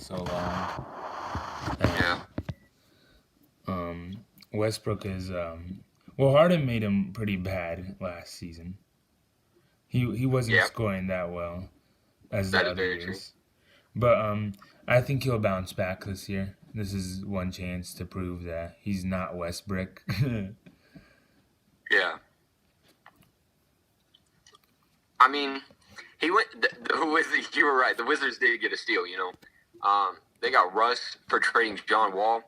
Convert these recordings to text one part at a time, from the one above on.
so long. Yeah. Westbrook is well, Harden made him pretty bad last season. He wasn't Yeah. scoring that well as the That is other very true. years. But I think he'll bounce back this year. This is one chance to prove that he's not Westbrook. Yeah. I mean, he went. The Wizards. You were right. The Wizards did get a steal. They got Russ for trading John Wall.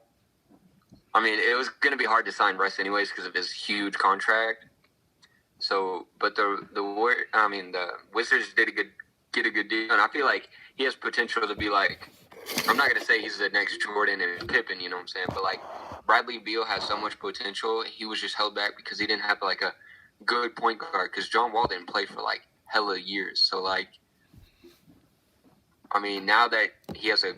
I mean, it was going to be hard to sign Russ anyways because of his huge contract. So, but the Wizards did get a good deal, and I feel like he has potential to be like. I'm not gonna say he's the next Jordan and Pippen, you know what I'm saying? But like Bradley Beal has so much potential. He was just held back because he didn't have like a good point guard. Because John Wall didn't play for like hella years. So like, I mean, now that he has a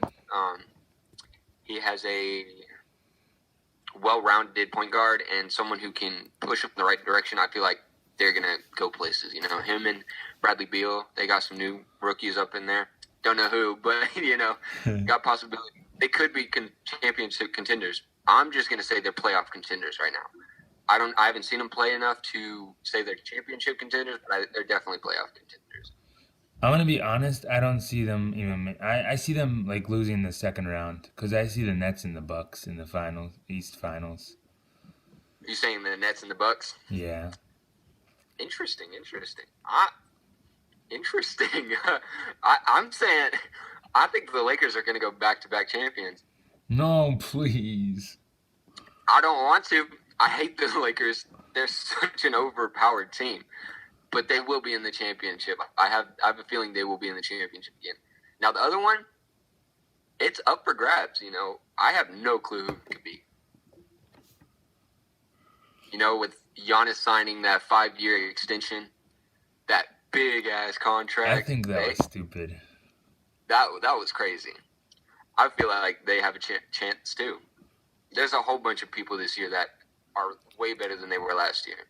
well-rounded point guard and someone who can push him in the right direction, I feel like they're gonna go places. Him and Bradley Beal, they got some new rookies up in there. Don't know who, but got possibility. They could be championship contenders. I'm just gonna say they're playoff contenders right now. I haven't seen them play enough to say they're championship contenders, but they're definitely playoff contenders. I'm gonna be honest. I don't see them even. I see them like losing the second round because I see the Nets and the Bucks in the finals, East Finals. You saying the Nets and the Bucks? Yeah. Interesting. Interesting. I'm saying I think the Lakers are going to go back-to-back champions. No, please. I don't want to. I hate the Lakers. They're such an overpowered team. But they will be in the championship. I have a feeling they will be in the championship again. Now, the other one, it's up for grabs. I have no clue who it could be. With Giannis signing that 5-year extension, that big-ass contract. I think that was stupid. That was crazy. I feel like they have a chance, too. There's a whole bunch of people this year that are way better than they were last year.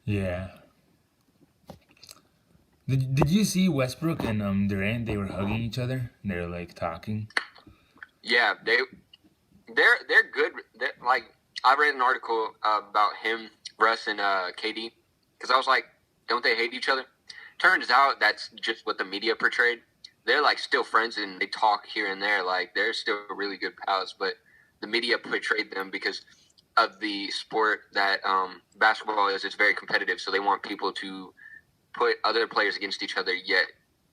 Yeah. Did you see Westbrook and Durant? They were hugging each other. They're like talking. Yeah, they're good. Like I read an article about him, Russ, and KD, because I was like, don't they hate each other? Turns out that's just what the media portrayed. They're like still friends and they talk here and there. Like they're still really good pals, but the media portrayed them because of the sport that basketball is. It's very competitive, so they want people to put other players against each other, yet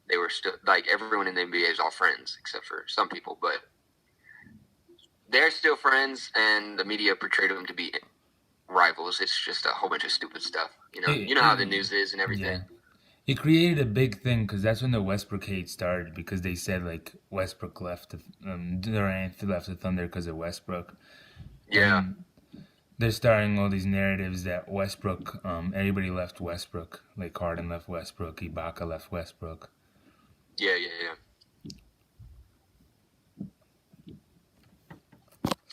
they were still like everyone in the NBA is all friends except for some people, but they're still friends, and the media portrayed them to be rivals. It's just a whole bunch of stupid stuff. You know how the news is and everything. Yeah. It created a big thing because that's when the Westbrook hate started because they said like Westbrook left, Durant left the Thunder because of Westbrook. Yeah. And they're starting all these narratives that Westbrook, everybody left Westbrook. Like Harden left Westbrook, Ibaka left Westbrook. Yeah.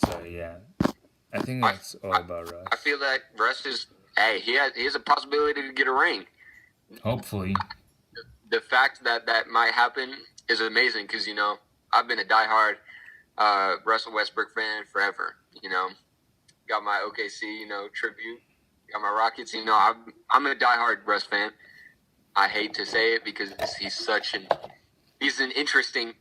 So yeah, I think that's all about Russ. I feel that Russ is. Hey, he has a possibility to get a ring. Hopefully. The fact that might happen is amazing because I've been a diehard Russell Westbrook fan forever. Got my OKC tribute. Got my Rockets. I'm a diehard Russ fan. I hate to say it because he's an interesting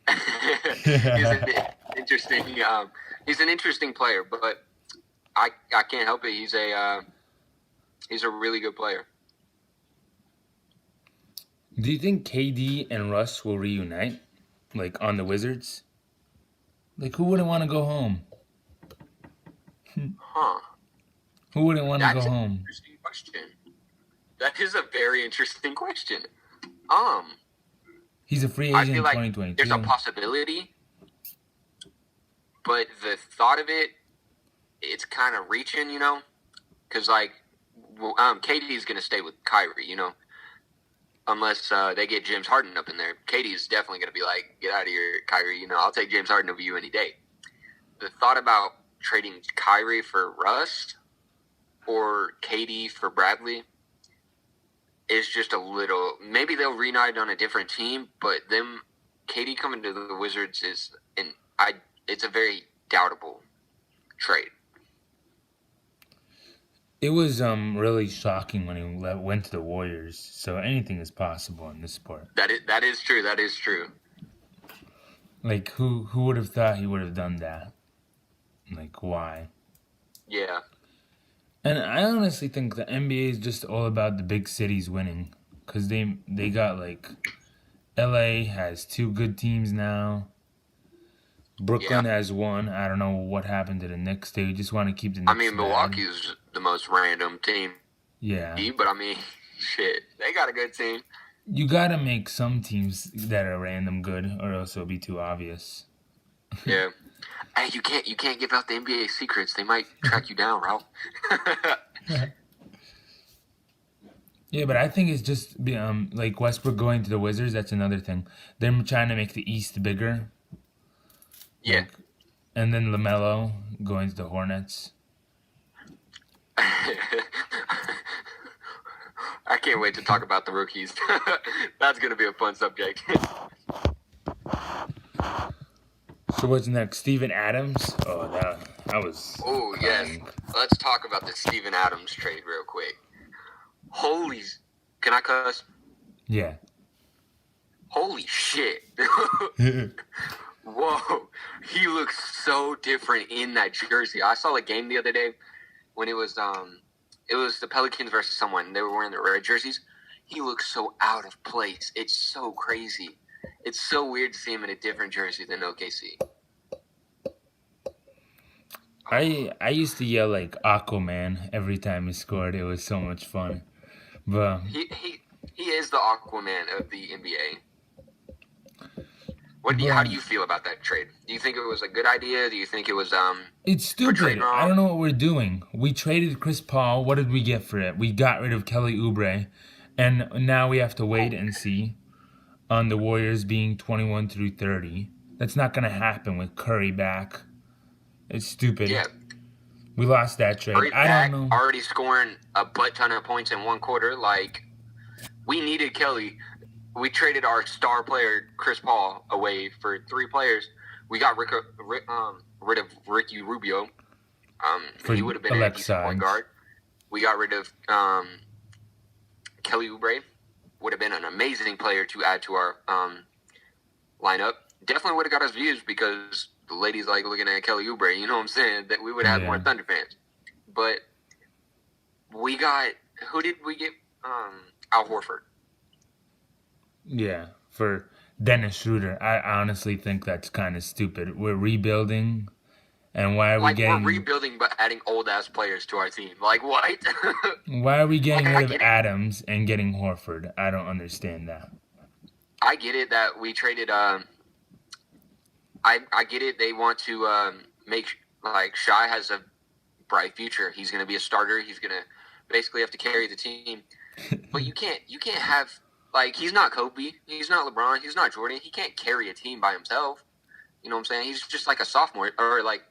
he's an interesting player, but I can't help it. He's a really good player. Do you think KD and Russ will reunite, like on the Wizards? Like who wouldn't want to go home? Huh? Who wouldn't want to go home? Interesting question. That is a very interesting question. He's a free agent I feel in like 2022. there's a possibility, but the thought of it, it's kind of reaching, because like, KD is gonna stay with Kyrie, unless they get James Harden up in there. KD is definitely gonna be like, get out of here, Kyrie. I'll take James Harden over you any day. The thought about trading Kyrie for Russ or KD for Bradley is just a little. Maybe they'll reunite on a different team, but them KD coming to the Wizards it's a very doubtable trade. It was really shocking when he went to the Warriors. So anything is possible in this sport. That is true. That is true. Like who would have thought he would have done that? Like why? Yeah. And I honestly think the NBA is just all about the big cities winning, cause they got like LA has two good teams now. Yeah. Brooklyn has one. I don't know what happened to the Knicks. They just want to keep the I Knicks mean, bad. Milwaukee's the most random team, Yeah. but I mean, shit, they got a good team. You gotta make some teams that are random good, or else it'll be too obvious. Yeah. Hey, you can't give out the NBA secrets. They might track you down, Ralph. Yeah, but I think it's just like Westbrook going to the Wizards. That's another thing. They're trying to make the East bigger, Yeah. like, and then LaMelo going to the Hornets. I can't wait to talk about the rookies. That's gonna be a fun subject. So what's next? Steven Adams. Oh, that was Oh yes, crying. let's talk about the Steven Adams trade real quick. Holy, can I cuss? Yeah. Holy shit! Whoa, he looks so different in that jersey. I saw a game the other day when it was the Pelicans versus someone. They were wearing the red jerseys. He looks so out of place. It's so crazy. It's so weird to see him in a different jersey than OKC. I used to yell like Aquaman every time he scored. It was so much fun. But He is the Aquaman of the NBA. How do but you feel about that trade? Do you think it was a good idea? Do you think it was it's portrayed stupid. I wrong? don't know what we're doing. We traded Chris Paul. What did we get for it? We got rid of Kelly Oubre, and now we have to wait and see on the Warriors being 21 through 30. That's not gonna happen with Curry back. It's stupid. Yeah, We lost that trade. Curry I don't back, know. already scoring a butt ton of points in one quarter. Like, we needed Kelly. We traded our star player Chris Paul away for 3 players. We got rid of Ricky Rubio. For He would have been a decent point Alexa. guard. We got rid of Kelly Oubre. Would have been an amazing player to add to our lineup. Definitely would have got us views because the ladies like looking at Kelly Oubre. You know what I'm saying? That we would have more Yeah. Thunder fans. But we got, who did we get? Al Horford. Yeah, for Dennis Schroeder. I honestly think that's kind of stupid. We're rebuilding, and why are we Like, we're getting rebuilding but adding old ass players to our team. Like, what? getting Like, I rid of get it. Adams and getting Horford? I don't understand that. I get it that we traded. I get it. They want to make like Shai has a bright future. He's going to be a starter. He's going to basically have to carry the team. But you can't have, like, he's not Kobe. He's not LeBron. He's not Jordan. He can't carry a team by himself. You know what I'm saying? He's just like a sophomore, or like,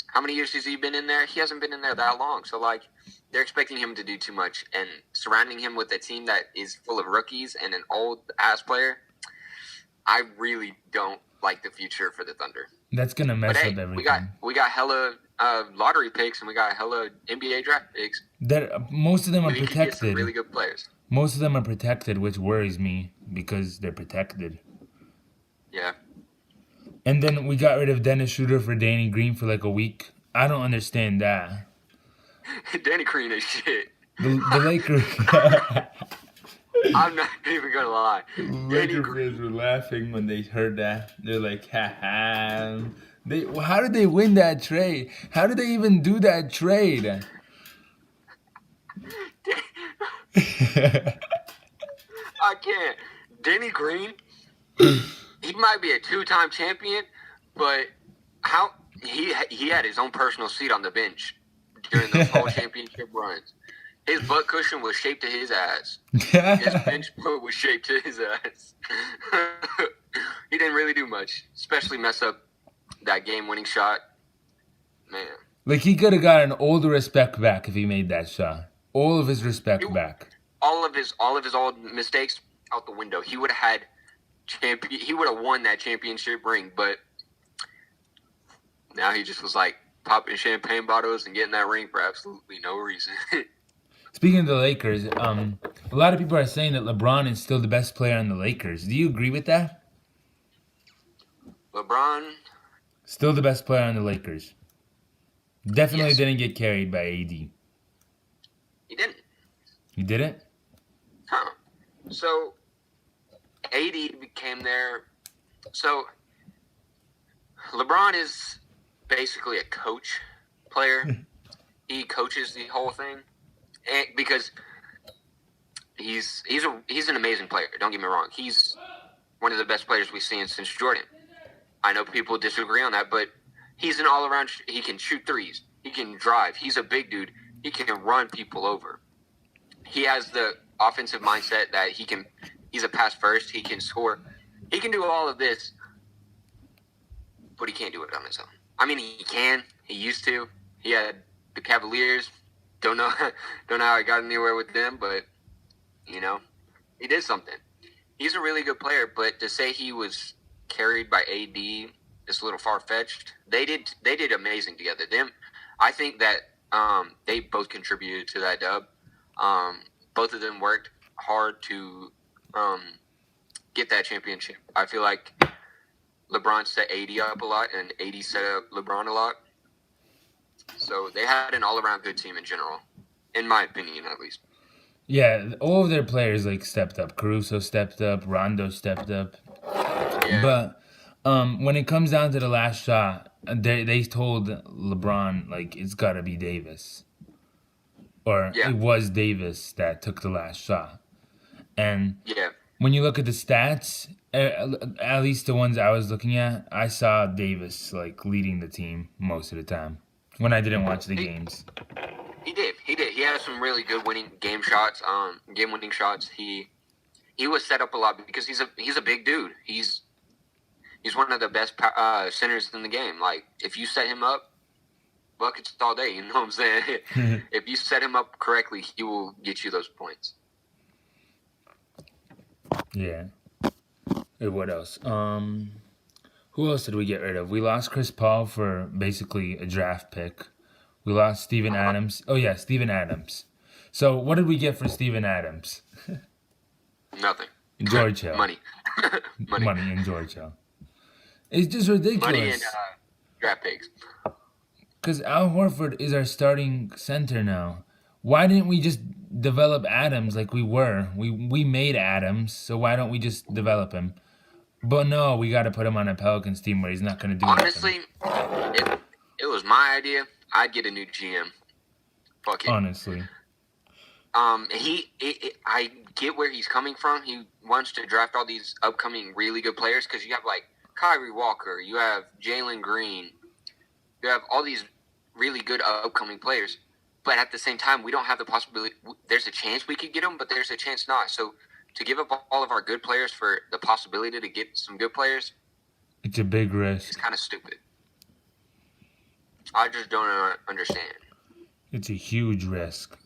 how many years has he been in there? He hasn't been in there that long. So, like, they're expecting him to do too much, and surrounding him with a team that is full of rookies and an old ass player, I really don't like the future for the Thunder. That's gonna But mess hey, up everything. we got hella lottery picks and we got hella NBA draft picks. That most of them are We could get some protected. really good players. Most of them are protected, which worries me because they're protected. Yeah. And then we got rid of Dennis Schroeder for Danny Green for like a week. I don't understand that. Danny Green is shit. The Lakers. I'm not even gonna lie. Danny Laker Green. fans were laughing when they heard that. They're like, ha ha. How did they win that trade? How did they even do that trade? I can't. Danny Green. He might be a 2-time champion, but how he had his own personal seat on the bench during those whole championship runs. His butt cushion was shaped to his ass. His bench foot was shaped to his ass. He didn't really do much, especially mess up that game-winning shot. Man, Like he could have gotten all the respect back if he made that shot. All of his respect back. all of his old mistakes out the window. He would have had champion. He would have won that championship ring, but now he just was like popping champagne bottles and getting that ring for absolutely no reason. Speaking of the Lakers, a lot of people are saying that LeBron is still the best player on the Lakers. Do you agree with that? LeBron, Still the best player on the Lakers. Definitely yes, didn't get carried by AD. he didn't. You didn't? Huh. So AD became there. So LeBron is basically a coach player. He coaches the whole thing, and because he's an amazing player. Don't get me wrong. He's one of the best players we've seen since Jordan. I know people disagree on that, but he's an all-around. He can shoot threes. He can drive. He's a big dude. He can run people over. He has the offensive mindset that he can. He's a pass first. He can score. He can do all of this, but he can't do it on his own. I mean, he can. He used to. He had the Cavaliers. Don't know. Don't know how he got anywhere with them, but he did something. He's a really good player, but to say he was carried by AD is a little far fetched. They did amazing together. I think that they both contributed to that dub. Both of them worked hard to get that championship. I feel like LeBron set AD up a lot, and AD set up LeBron a lot. So they had an all-around good team in general, in my opinion, at least. Yeah, all of their players stepped up. Caruso stepped up. Rondo stepped up. Yeah. But when it comes down to the last shot, they told LeBron it's got to be Davis, or Yeah. it was Davis that took the last shot. And Yeah. when you look at the stats, at least the ones I was looking at, I saw Davis leading the team most of the time when I didn't watch the games. He did. He had some really good game winning shots. He was set up a lot because he's a big dude. He's one of the best centers in the game. Like, if you set him up, buckets all day. You know what I'm saying? If you set him up correctly, he will get you those points. Yeah. What else? Who else did we get rid of? We lost Chris Paul for basically a draft pick. We lost Steven Adams. Oh, yeah, Steven Adams. So what did we get for Steven Adams? Nothing. George Hill. Money. Money in George Hill. It's just ridiculous. Money and draft picks. Because Al Horford is our starting center now. Why didn't we just develop Adams like we were? We made Adams, so why don't we just develop him? But no, we got to put him on a Pelicans team where he's not going to do Honestly, nothing. if it was my idea, I'd get a new GM. Fuck it. Honestly. I get where he's coming from. He wants to draft all these upcoming really good players because you have Kyrie Walker, you have Jalen Green, you have all these really good upcoming players. But at the same time, we don't have the possibility. There's a chance we could get them, but there's a chance not. So to give up all of our good players for the possibility to get some good players, it's a big risk. It's kind of stupid. I just don't understand. It's a huge risk.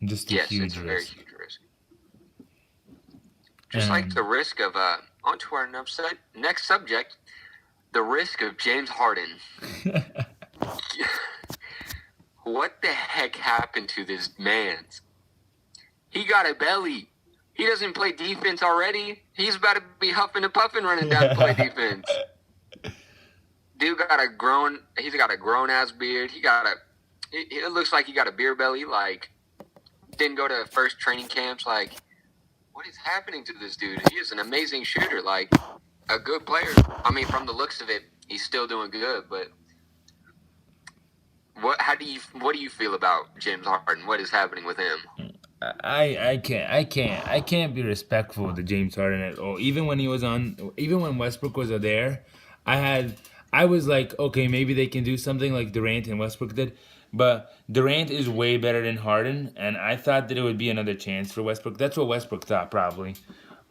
Just a huge it's a risk. very huge risk. Just like the risk of, on to our next subject, the risk of James Harden. What the heck happened to this man? He got a belly. He doesn't play defense already. He's about to be huffing and puffing running down to play defense. Dude he's got a grown ass beard. It looks like he got a beer belly. Didn't go to first training camps. What is happening to this dude? He is an amazing shooter. A good player. I mean, from the looks of it, he's still doing good. But what do you feel about James Harden? What is happening with him? I can't be respectful to James Harden at all. Even when Westbrook was there, I was like, okay, maybe they can do something like Durant and Westbrook did. But Durant is way better than Harden, and I thought that it would be another chance for Westbrook. That's what Westbrook thought probably.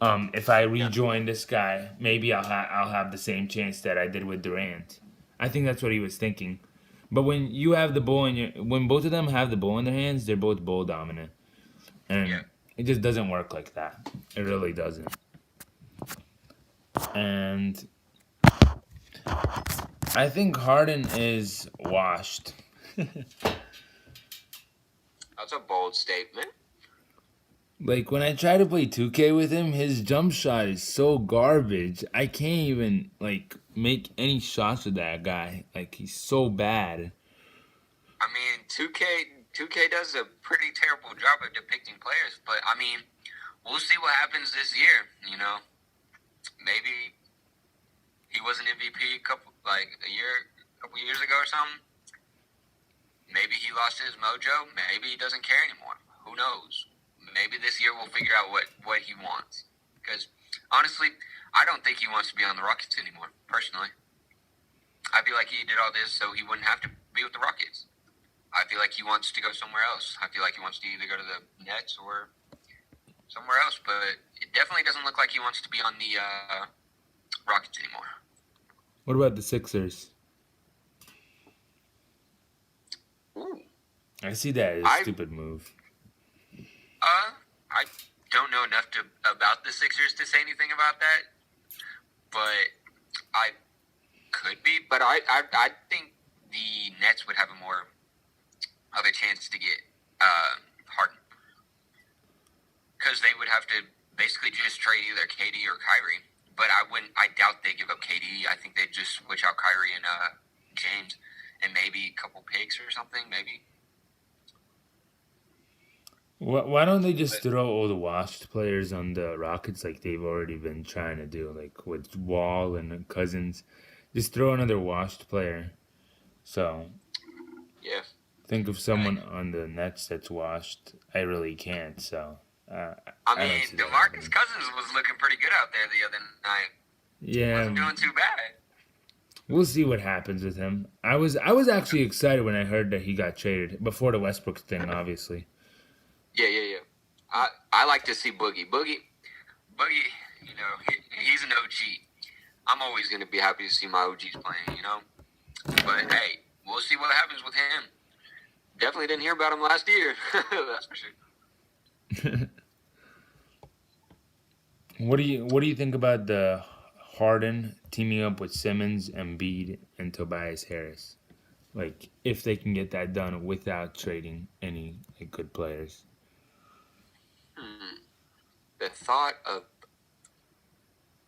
If I rejoin this guy, maybe I'll have the same chance that I did with Durant. I think that's what he was thinking. But when you have the ball when both of them have the ball in their hands, they're both ball dominant, and it just doesn't work like that. It really doesn't. And I think Harden is washed. That's a bold statement. Like when I try to play 2K with him, his jump shot is so garbage. I can't even like make any shots with that guy. Like he's so bad. I mean, 2K does a pretty terrible job of depicting players, but I mean, we'll see what happens this year. You know, maybe he was an MVP a couple years ago or something. Maybe he lost his mojo. Maybe he doesn't care anymore. Who knows? Maybe this year we'll figure out what he wants. Because honestly, I don't think he wants to be on the Rockets anymore. Personally, I feel like he did all this so he wouldn't have to be with the Rockets. I feel like he wants to go somewhere else. I feel like he wants to either go to the Nets or somewhere else. But it definitely doesn't look like he wants to be on the Rockets anymore. What about the Sixers? Ooh. I see that as a stupid move. I don't know enough about the Sixers to say anything about that, but I could be. But I think the Nets would have a more of a chance to get Harden, because they would have to basically just trade either KD or Kyrie. But I doubt they give up KD. I think they just switch out Kyrie and James, and maybe a couple picks or something. Maybe. Why don't they just throw all the washed players on the Rockets like they've already been trying to do, like with Wall and Cousins? Just throw another washed player. So, Yeah. think of someone on the Nets that's washed. I really can't. So, I mean, DeMarcus Cousins was looking pretty good out there the other night. Yeah, Wasn't doing too bad. We'll see what happens with him. I was actually excited when I heard that he got traded before the Westbrook thing, obviously. Yeah. I like to see Boogie. Boogie, you know, he's an OG. I'm always going to be happy to see my OGs playing, you know. But, hey, we'll see what happens with him. Definitely didn't hear about him last year. That's for sure. What do you think about the Harden teaming up with Simmons, Embiid, and Tobias Harris? Like, if they can get that done without trading any good players. The thought of...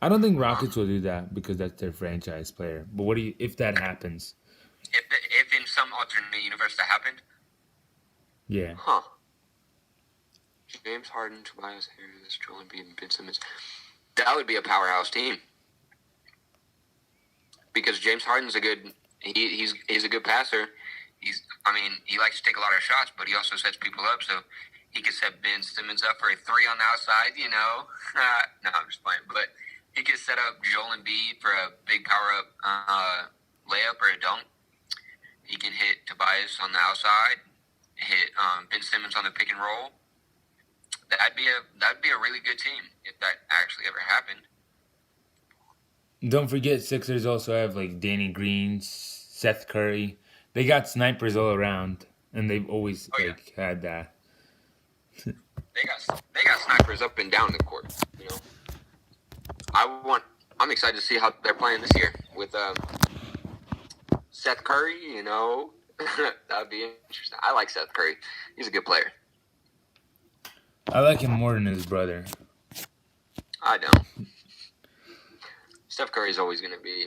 I don't think Rockets will do that because that's their franchise player. But what do you, if that happens? If in some alternate universe that happened? Yeah. Huh. James Harden, Tobias Harris, Joel Embiid, and Ben Simmons. That would be a powerhouse team. Because James Harden's he's a good passer. He likes to take a lot of shots, but he also sets people up, so he could set Ben Simmons up for a three on the outside, you know. No, I'm just playing. But he could set up Joel Embiid for a big power-up layup or a dunk. He can hit Tobias on the outside, hit Ben Simmons on the pick and roll. That'd be a really good team if that actually ever happened. Don't forget, Sixers also have like Danny Green, Seth Curry. They got snipers all around, and they've always had that. They got snipers up and down the court. You know, I'm excited to see how they're playing this year with Seth Curry. You know, that'd be interesting. I like Seth Curry. He's a good player. I like him more than his brother. I don't. Steph Curry's always going to be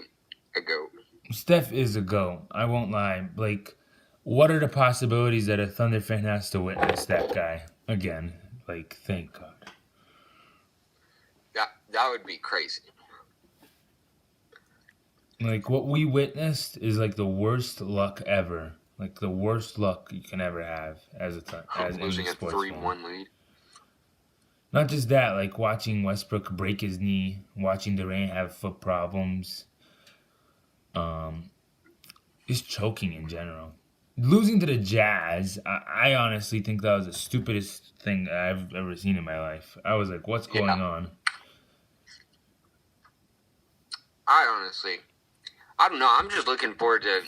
a GOAT. Steph is a GOAT. I won't lie. Like, what are the possibilities that a Thunder fan has to witness that guy again? Like, thank God. That would be crazy. Like, what we witnessed is like the worst luck ever. Like the worst luck you can ever have as losing a 3-1 lead. Not just that, like watching Westbrook break his knee, watching Durant have foot problems, just choking in general. Losing to the Jazz, I honestly think that was the stupidest thing I've ever seen in my life. I was like, what's going on? I don't know. I'm just looking forward to...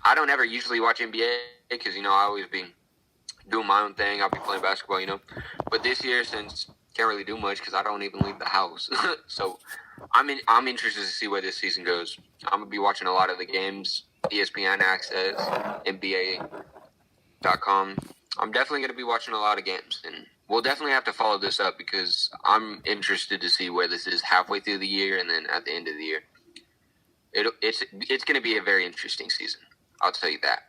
I don't ever usually watch NBA because, you know, I always be doing my own thing. I'll be playing basketball, you know. But this year, since can't really do much because I don't even leave the house. So I'm interested to see where this season goes. I'm gonna be watching a lot of the games, ESPN Access, NBA.com. I'm definitely gonna be watching a lot of games, and we'll definitely have to follow this up because I'm interested to see where this is halfway through the year and then at the end of the year. It's gonna be a very interesting season. I'll tell you that.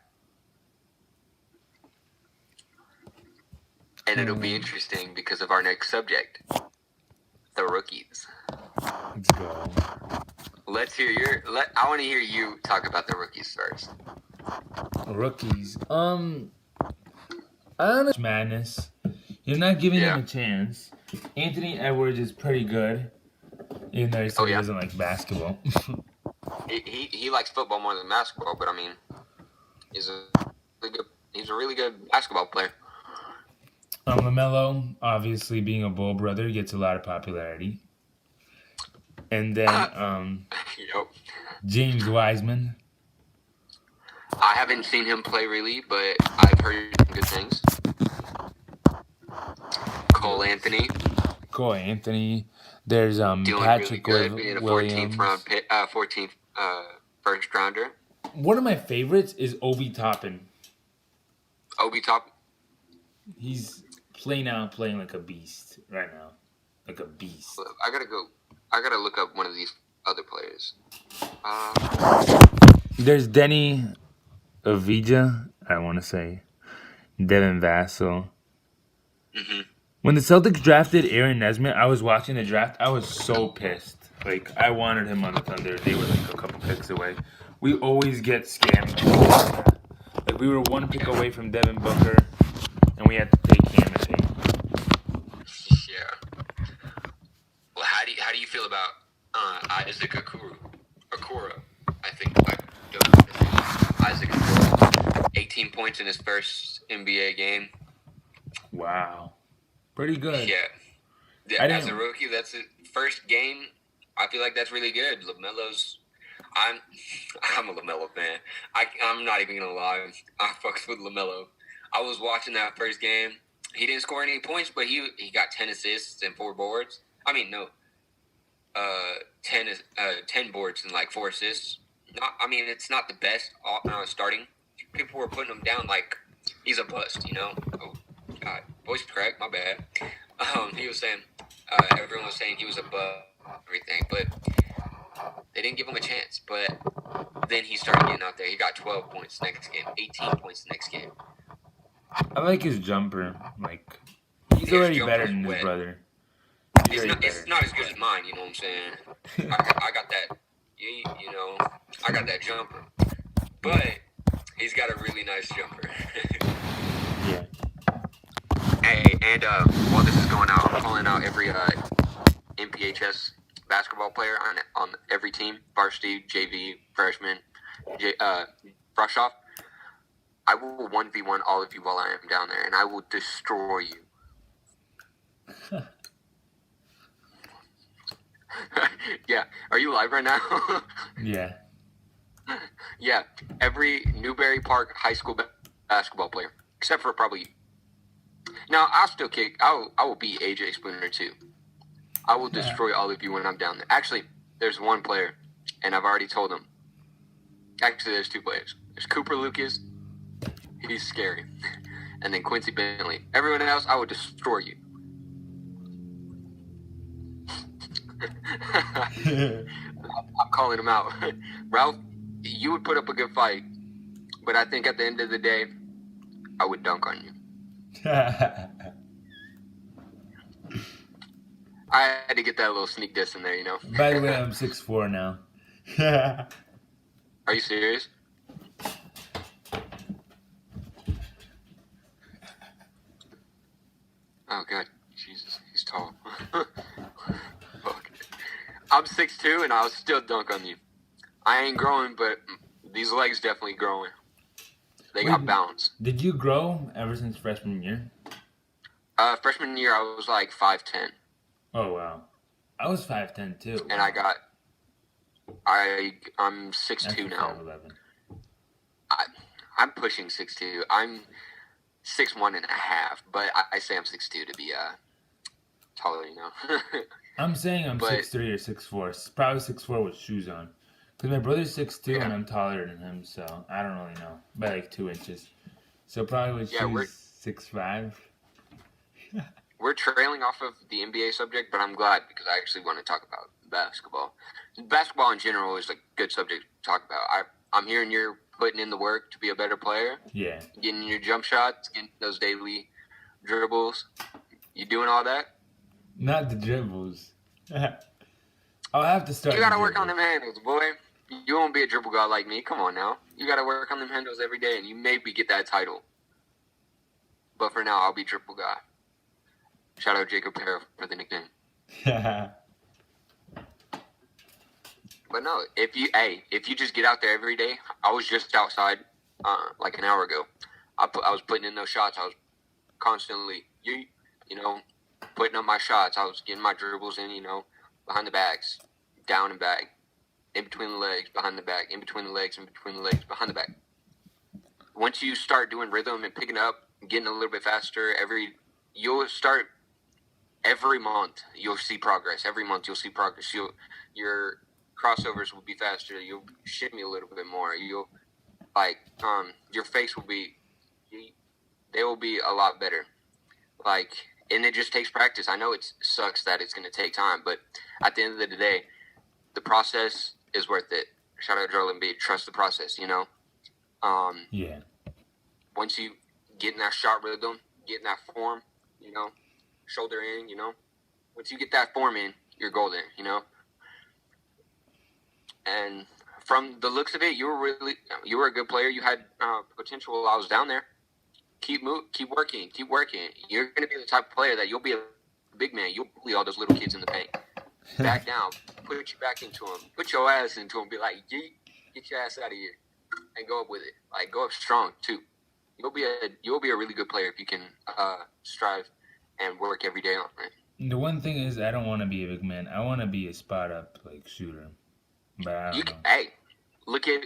And it'll be interesting because of our next subject, the rookies. Let's go. Let's hear I want to hear you talk about the rookies first. Rookies. Madness. You're not giving him a chance. Anthony Edwards is pretty good, even though he said he doesn't like basketball. he likes football more than basketball, but I mean, he's a really good basketball player. LaMelo, obviously being a Bull brother, gets a lot of popularity. And then James Wiseman. I haven't seen him play really, but I've heard good things. Cole Anthony. There's Patrick really good, being a Williams. 14th first rounder. One of my favorites is Obi Toppin. He's playing like a beast right now. Like a beast. I gotta look up one of these other players. There's Denny Avija, I want to say. Devin Vassell. Mm-hmm. When the Celtics drafted Aaron Nesmith, I was watching the draft. I was so pissed. Like, I wanted him on the Thunder. They were like a couple picks away. We always get scammed. Like, we were one pick away from Devin Booker, and we had to take Cam and Payne. Yeah. Well, how do you feel about Isaac Okoro? I think Isaac Okoro, 18 points in his first NBA game. Wow. Pretty good. Yeah. As a rookie, that's his first game. I feel like that's really good. I'm a LaMelo fan. I'm not even gonna lie. I fucks with LaMelo. I was watching that first game. He didn't score any points, but he got 10 assists and 4 boards. I mean, no. 10 boards and like 4 assists. It's not the best starting. People were putting him down like he's a bust, you know. Oh God, voice crack. My bad. He was saying everyone was saying he was a bust, everything, but they didn't give him a chance. But then he started getting out there. He got 12 points next game, 18 points next game. I like his jumper. Like, he's already better than his brother. It's not as good as mine, you know what I'm saying? I got that, you know, I got that jumper. But he's got a really nice jumper. Yeah. Hey, and while this is going out, I'm calling out every MPHS basketball player on every team, varsity, JV, freshman, brush off. I will 1v1 all of you while I am down there, and I will destroy you. Yeah. Are you live right now? Yeah. Yeah. Every Newberry Park high school basketball player, except for probably. Now, I'll still kick. I will beat AJ Spooner, too. I will destroy all of you when I'm down there. Actually, there's one player, and I've already told him. Actually, there's 2 players. There's Cooper Lucas. He's scary. And then Quincy Bentley. Everyone else, I will destroy you. I'm calling him out. Ralph, you would put up a good fight, but I think at the end of the day, I would dunk on you. I had to get that little sneak diss in there, you know. By the way, I'm 6'4" now. Are you serious? Oh, God. Jesus, he's tall. Fuck. I'm 6'2", and I'll still dunk on you. I ain't growing, but these legs definitely growing. They got bounce. Did you grow ever since freshman year? Freshman year, I was like 5'10". Oh, wow. I was 5'10", too. And I'm 6'2" now. 5'11". I'm pushing 6'2". I'm 6'1.5", but I say I'm 6'2" to be taller, you know. I'm saying I'm But 6'3" or 6'4", probably 6'4" with shoes on. Because my brother's 6'2" yeah, and I'm taller than him, so I don't really know. By like 2 inches. So probably with yeah, shoes 6'5". we're trailing off of the NBA subject, but I'm glad because I actually want to talk about basketball. Basketball in general is a good subject to talk about. I'm hearing you're putting in the work to be a better player, Yeah. getting your jump shots, getting those daily dribbles. You doing all that? Not the dribbles. I'll have to start You the gotta work on dribbles. them handles, boy. You won't be a dribble god like me. Come on now. You gotta work on them handles every day, and you maybe get that title. But for now, I'll be dribble guy. Shout out Jacob Parra for the nickname. But no, if you just get out there every day, I was just outside like an hour ago. I was putting in those shots. I was constantly you know putting up my shots. I was getting my dribbles in, behind the backs, down and back, in between the legs, behind the back, in between the legs, in between the legs, behind the back. Once you start doing rhythm and picking up, getting a little bit faster, you'll start every month. You'll see progress. Every month you'll see progress. Your crossovers will be faster. You'll shimmy a little bit more. You'll your face will be, they will be a lot better. And it just takes practice. I know it sucks that it's going to take time, but at the end of the day, the process is worth it. Shout out Joel Embiid. Trust the process. Yeah. Once you get in that shot rhythm, get in that form, shoulder in, once you get that form in, you're golden, And from the looks of it, you were a good player. You had potential while I was down there. Keep working. You're going to be the type of player that you'll be a big man. You'll bully all those little kids in the paint. Back down. Put you back into them. Put your ass into them. Be like, get your ass out of here. And go up with it. Go up strong, too. You'll be a really good player if you can strive and work every day on it. The one thing is, I don't want to be a big man. I want to be a spot up shooter. But I don't know. Hey, look at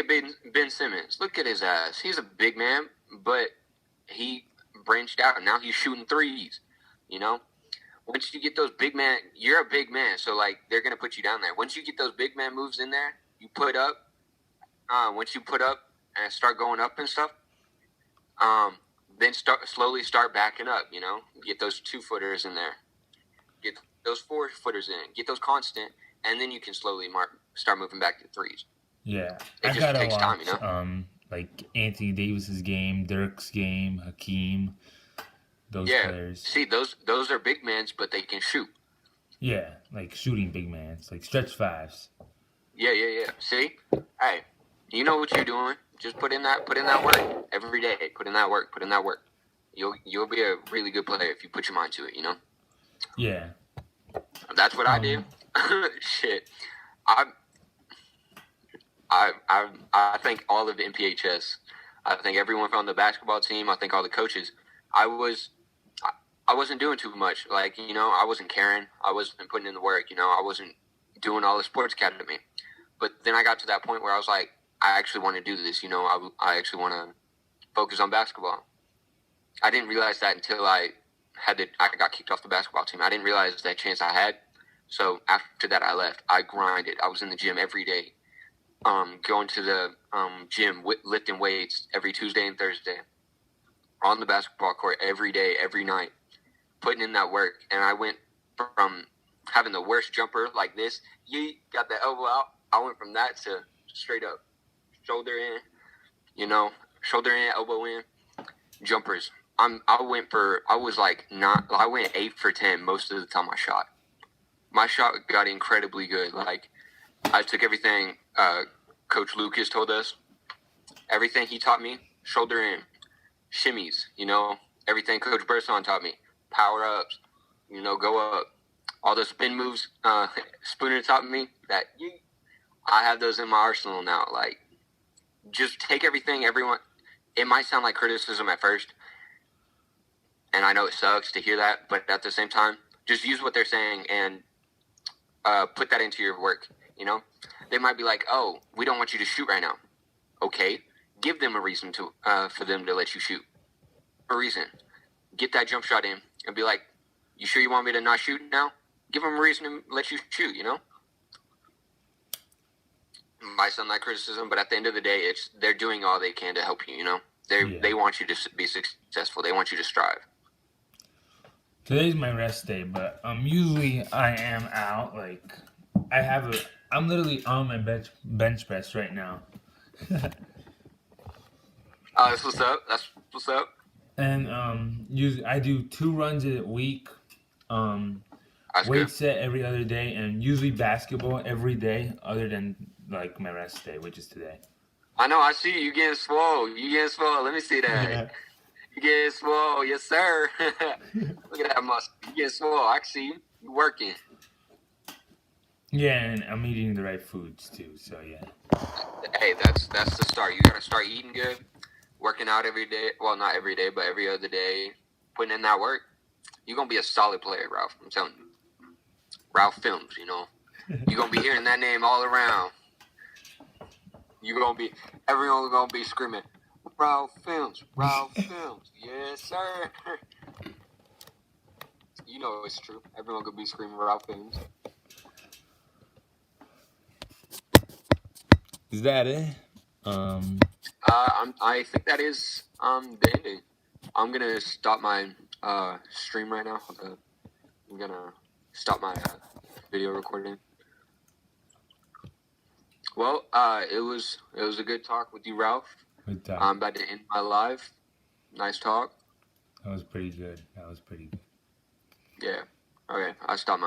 Ben Simmons. Look at his ass. He's a big man, but he branched out and now he's shooting threes. Once you get those big man, you're a big man, so they're gonna put you down there. Once you get those big man moves in there, you put up. Once you put up and start going up and stuff, then slowly start backing up. Get those 2-footers in there, get those 4-footers in, get those constant, and then you can slowly start moving back to threes. Yeah, it just takes time, Anthony Davis's game, Dirk's game, Hakeem, those players. See, those are big men, but they can shoot. Yeah, shooting big mans, stretch fives. Yeah. See, hey, you know what you're doing. Just put in that work every day. Put in that work. You'll be a really good player if you put your mind to it. Yeah. That's what I do. Shit, I think all of the NPHS. I think everyone from the basketball team. I think all the coaches. I wasn't doing too much. I wasn't caring. I wasn't putting in the work. I wasn't doing all the sports academy. But then I got to that point where I was like, I actually want to do this. I actually want to focus on basketball. I didn't realize that until I got kicked off the basketball team. I didn't realize that chance I had. So after that, I left. I grinded. I was in the gym every day, going to the gym, lifting weights every Tuesday and Thursday, on the basketball court every day, every night, putting in that work. And I went from having the worst jumper like this, got the elbow out. I went from that to straight up, shoulder in, elbow in, jumpers. I went 8 for 10 most of the time I shot. My shot got incredibly good. I took everything Coach Lucas told us, everything he taught me, shoulder in, shimmies, everything Coach Burson taught me, power ups, go up. All the spin moves Spooner taught me, I have those in my arsenal now. Just take everything, everyone. It might sound like criticism at first, and I know it sucks to hear that, but at the same time, just use what they're saying and put that into your work. They might be like, "Oh, we don't want you to shoot right now." Okay, give them a reason for them to let you shoot. A reason. Get that jump shot in and be like, You sure you want me to not shoot now? Give them a reason to let you shoot, you know? Might sound like criticism, but at the end of the day, they're doing all they can to help you, you know? They want you to be successful. They want you to strive. Today's my rest day, but usually I am out. Like I'm literally on my bench press right now. That's what's up. That's what's up. And usually I do 2 runs a week. That's good. Weight set every other day, and usually basketball every day, other than like my rest day, which is today. I know. I see you getting swole. You getting swole. Let me see that. You getting swole. Yes, sir. Look at that muscle. You getting swole. I see you. You working. Yeah, and I'm eating the right foods too. So yeah. Hey, that's the start. You gotta start eating good, working out every day. Well, not every day, but every other day, putting in that work. You're gonna be a solid player, Ralph. I'm telling you. Ralph Films, you know. You're gonna be hearing that name all around. Everyone gonna be screaming, Ralph Films, Ralph Films. Yes, sir. You know it's true. Everyone gonna be screaming Ralph Films. Is that it? I think that is the ending. I'm gonna stop my stream right now. I'm gonna stop my video recording. Well, it was a good talk with you, Ralph. Good talk. I'm about to end my live. Nice talk. That was pretty good. Yeah. Okay, I'll stop my